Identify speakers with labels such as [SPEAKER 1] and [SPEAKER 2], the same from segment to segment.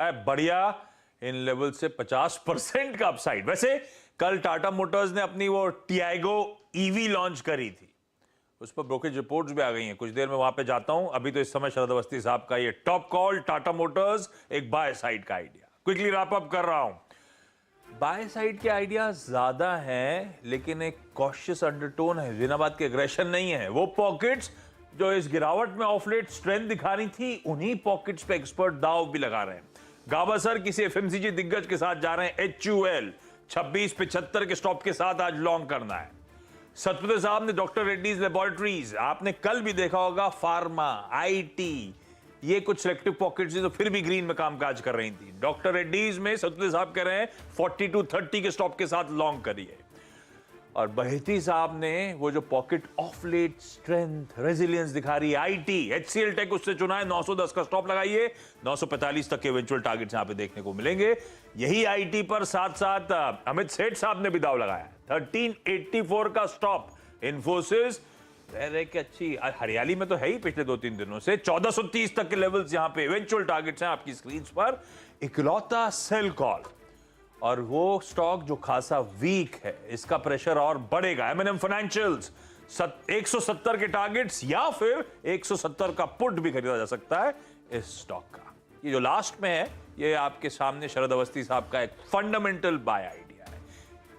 [SPEAKER 1] बढ़िया, in level से 50% का अपसाइड। वैसे कल टाटा मोटर्स ने अपनी वो टियागो ईवी लॉन्च करी थी, उस पर ब्रोकरेज रिपोर्ट्स भी आ गई हैं। कुछ देर में वहां पे जाता हूं। अभी तो इस समय शरद अवस्थी साहब का ये टॉप कॉल, टाटा मोटर्स एक बाय साइड का आइडिया। क्विकली रैप अप कर रहा हूं। बाय साइड के आइडिया ज्यादा हैं, लेकिन एक कॉशियस अंडरटोन है, जिनाबाद के एग्रेशन नहीं है। वो पॉकेट्स जो इस गिरावट में ऑफ लेट स्ट्रेंथ दिखा रही थी, उन्हीं पॉकेट्स पे एक्सपर्ट दाव भी लगा रहे हैं। गावस्कर किसी एफएमसीजी दिग्गज के साथ जा रहे हैं। HUL 2675 के स्टॉप के साथ आज लॉन्ग करना है। सतपथे साहब ने डॉक्टर रेड्डीज लेबोरेटरीज, आपने कल भी देखा होगा, फार्मा, IT, ये कुछ सिलेक्टिव पॉकेट्स जो फिर भी ग्रीन में कामकाज कर रही थी। डॉक्टर रेड्डीज में सतपथे साहब कह रहे हैं 4230 के स्टॉप के साथ लॉन्ग करिए। और बहेती साहब ने वो जो pocket of late strength resilience दिखा रही है, IT, HCL टेक, उससे चुना है। 910 का स्टॉप लगाइए, 945 तक के इवेंचुअल टारगेट्स यहां पे देखने को मिलेंगे। यही IT पर साथ साथ अमित सेठ साहब ने भी दाव लगाया, 1384 का स्टॉप। इन्फोसिस कि अच्छी हरियाली में तो है ही पिछले 2-3 दिनों से। 1430 तक के लेवल्स यहां पे इवेंचुअल टारगेट्स हैं आपकी स्क्रीन पर। इकलौता सेल कॉल, और वो स्टॉक जो खासा वीक है, इसका प्रेशर और बढ़ेगा। M&M फाइनेंशियल्स 170 के टारगेट्स या फिर 170 का पुट भी खरीदा जा सकता है इस स्टॉक का। ये जो लास्ट में है, ये आपके सामने शरद अवस्थी साहब का एक फंडामेंटल बाय आइडिया है।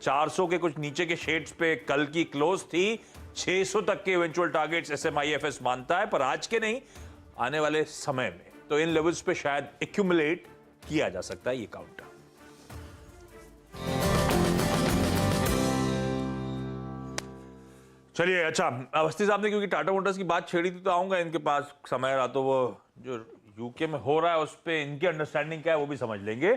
[SPEAKER 1] 400 के कुछ नीचे के शेड्स पे कल की क्लोज थी। 600 तक के इवेंचुअल टारगेट्स SMIFS मानता है, पर आज के नहीं, आने वाले समय में। तो इन लेवल्स पे शायद एक्यूमुलेट किया जा सकता है ये काउंटर। चलिए, अच्छा, अवस्थी साहब ने क्योंकि टाटा मोटर्स की बात छेड़ी थी, तो आऊंगा इनके पास। समय रहा तो वो जो यूके में हो रहा है उस पे इनकी अंडरस्टैंडिंग क्या है वो भी समझ लेंगे।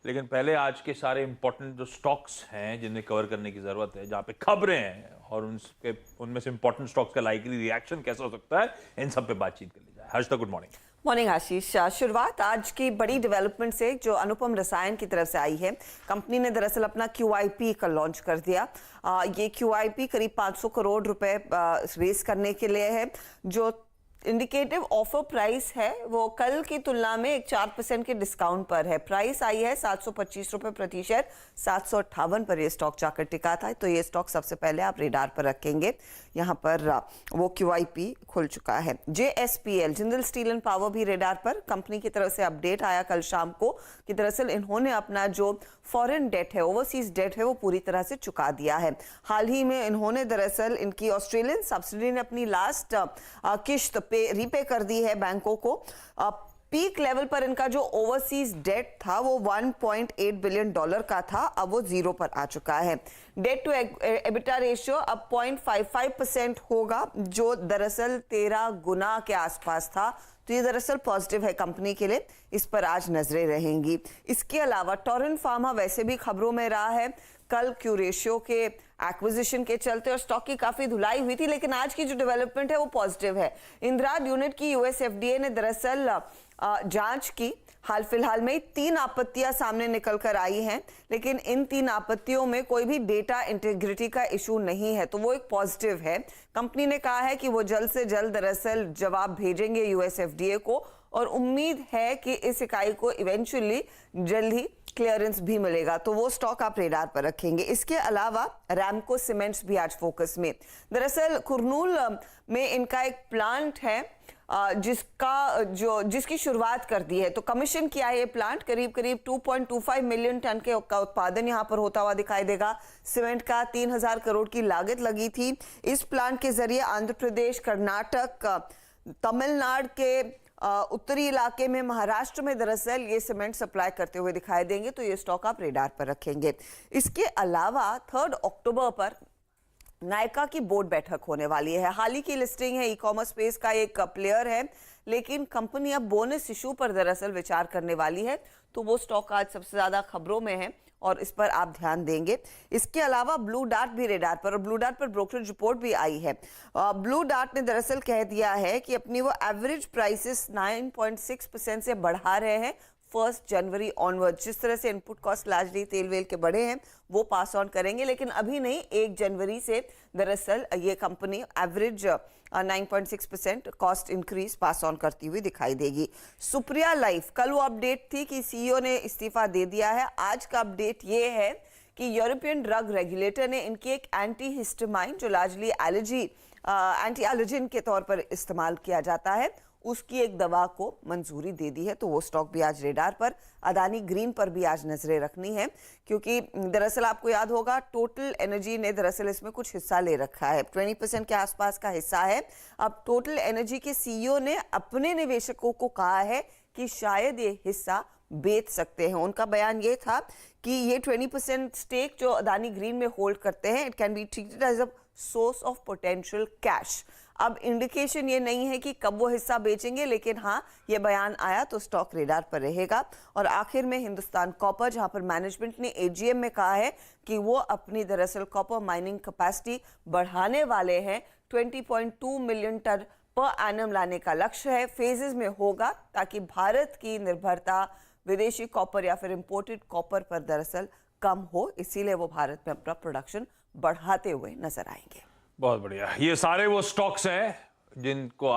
[SPEAKER 1] लेकिन पहले आज के सारे इंपॉर्टेंट जो स्टॉक्स हैं जिन्हें कवर करने की जरूरत है, जहां पे खबरें हैं और उनमें से इंपॉर्टेंट स्टॉक्स का लाइकली रिएक्शन कैसा हो सकता है, इन सब पे बातचीत कर ली जाए। Harshada, good morning.
[SPEAKER 2] मॉर्निंग आशीष। शुरुआत आज की बड़ी डेवलपमेंट से जो अनुपम रसायन की तरफ से आई है। कंपनी ने दरअसल अपना QIP का लॉन्च कर दिया। ये QIP करीब 500 करोड़ रुपए रेस करने के लिए है। जो इंडिकेटिव ऑफर प्राइस है वो कल की तुलना में एक 4% के डिस्काउंट पर है। प्राइस आई है 725 रुपए प्रति शेयर, 758 पर ये स्टॉक जाकर टिका था। तो ये स्टॉक सबसे पहले आप रेडार पर रखेंगे। यहाँ पर वो QIP खुल चुका है। JSPL, Jindal steel and power, भी रेडार पर। कंपनी की तरफ से अपडेट आया कल शाम को कि दरअसल इन्होंने अपना जो फॉरेन डेट है, ओवरसीज डेट है, वो पूरी तरह से चुका दिया है। हाल ही में इन्होंने दरअसल इनकी ऑस्ट्रेलियन सब्सिडी ने अपनी लास्ट किश्त रीपे कर दी है बैंकों को। पीक लेवल पर इनका जो ओवरसीज डेट था वो $1.8 बिलियन का था, अब वो 0 पर आ चुका है। डेट टू एबिटा रेशियो अब 0.55% होगा, जो दरअसल 13 गुना के आसपास था। तो ये दरअसल पॉजिटिव है कंपनी के लिए, इस पर आज नजरें रहेंगी। इसके अलावा टोरेंट फार्मा वैसे भी खबरों में रहा है। कल क्यू रेशियो के एक्विजिशन के चलते और स्टॉक की काफी धुलाई हुई थी, लेकिन आज की जो डेवलपमेंट है वो पॉजिटिव है। इंद्राद यूनिट की US FDA ने दरअसल जांच की। हाल फिलहाल में 3 आपत्तियां सामने निकल कर आई हैं, लेकिन इन 3 आपत्तियों में कोई भी डेटा इंटीग्रिटी का इशू नहीं है, तो वो एक पॉजिटिव है। कंपनी ने कहा है कि वो जल्द से जल्द दरअसल जवाब भेजेंगे US FDA को, और उम्मीद है कि इस इकाई को इवेंचुअली जल्द ही क्लियरेंस भी मिलेगा। तो वो स्टॉक आप रेडार पर रखेंगे। इसके अलावा रैमको सीमेंट्स भी आज फोकस में। दरअसल कुरनूल में इनका एक प्लांट है जिसकी शुरुआत कर दी है। तो कमीशन किया है ये प्लांट। करीब 2.25 मिलियन टन का उत्पादन यहाँ पर होता हुआ दिखाई देगा। सीमेंट का 3000 करोड़ की लागत लगी थी। इस प्लांट के जरिए आंध्र प्रदेश, कर्नाटक, तमिलनाडु के उत्तरी इलाके में, महाराष्ट्र में दरअसल ये सीमेंट सप्लाई करते हुए दिखाई देंगे। तो ये स्टॉक आप रेडार पर रखेंगे। इसके अलावा 3 अक्टूबर पर नायका की बोर्ड बैठक होने वाली है। हाल ही की लिस्टिंग है, ई-कॉमर्स स्पेस का एक प्लेयर है, लेकिन कंपनी अब बोनस इशू पर दरअसल विचार करने वाली है। तो वो स्टॉक आज सबसे ज्यादा खबरों में है और इस पर आप ध्यान देंगे। इसके अलावा ब्लू डार्ट भी रेडार पर, और ब्लू डार्ट पर ब्रोकरेज रिपोर्ट भी आई है। ब्लू डार्ट ने दरअसल कह दिया है कि अपनी वो एवरेज प्राइसेस 9.6% से बढ़ा रहे हैं 1 जनवरी ऑनवर्ड। जिस तरह से इनपुट कॉस्ट लार्जली तेल वेल के बढ़े हैं वो पास ऑन करेंगे, लेकिन अभी नहीं, 1 जनवरी से दरअसल ये company average 9.6% cost increase pass on करती हुई दिखाई देगी। सुप्रिया लाइफ, कल वो अपडेट थी कि सीईओ ने इस्तीफा दे दिया है। आज का अपडेट ये है कि यूरोपियन ड्रग रेगुलेटर ने इनकी एक एंटी हिस्टामाइन, जो लार्जली एंटी एलर्जिन के तौर पर इस्तेमाल किया जाता है, उसकी एक दवा को मंजूरी दे दी है। तो वो स्टॉक भी आज रेडार पर, अदानी ग्रीन पर भी आज नजरें रखनी है, क्योंकि दरअसल आपको याद होगा टोटल एनर्जी ने दरअसल इसमें कुछ हिस्सा ले रखा है, 20% के आसपास का हिस्सा है। अब टोटल एनर्जी के सीईओ ने अपने निवेशकों को कहा है कि शायद ये हिस्सा बेच सकते हैं। उनका बयान ये था कि ये 20% स्टेक जो अदानी ग्रीन में होल्ड करते हैं, it can be treated as a source of potential cash. अब इंडिकेशन ये नहीं है कि कब वो हिस्सा बेचेंगे, लेकिन हाँ, ये बयान आया तो स्टॉक रेडार पर रहेगा। और आखिर में हिंदुस्तान कॉपर, जहां पर मैनेजमेंट ने एजीएम में कहा है कि वो अपनी दरअसल कॉपर माइनिंग कैपेसिटी बढ़ाने वाले हैं, 20.2 मिलियन टन पर एनम लाने का लक्ष्य है। फेजेस में होगा ताकि भारत की निर्भरता विदेशी कॉपर या फिर इंपोर्टेड कॉपर पर दरअसल कम हो, इसीलिए वो भारत में अपना प्रोडक्शन बढ़ाते हुए नजर आएंगे।
[SPEAKER 1] बहुत बढ़िया। ये सारे वो स्टॉक्स हैं जिनको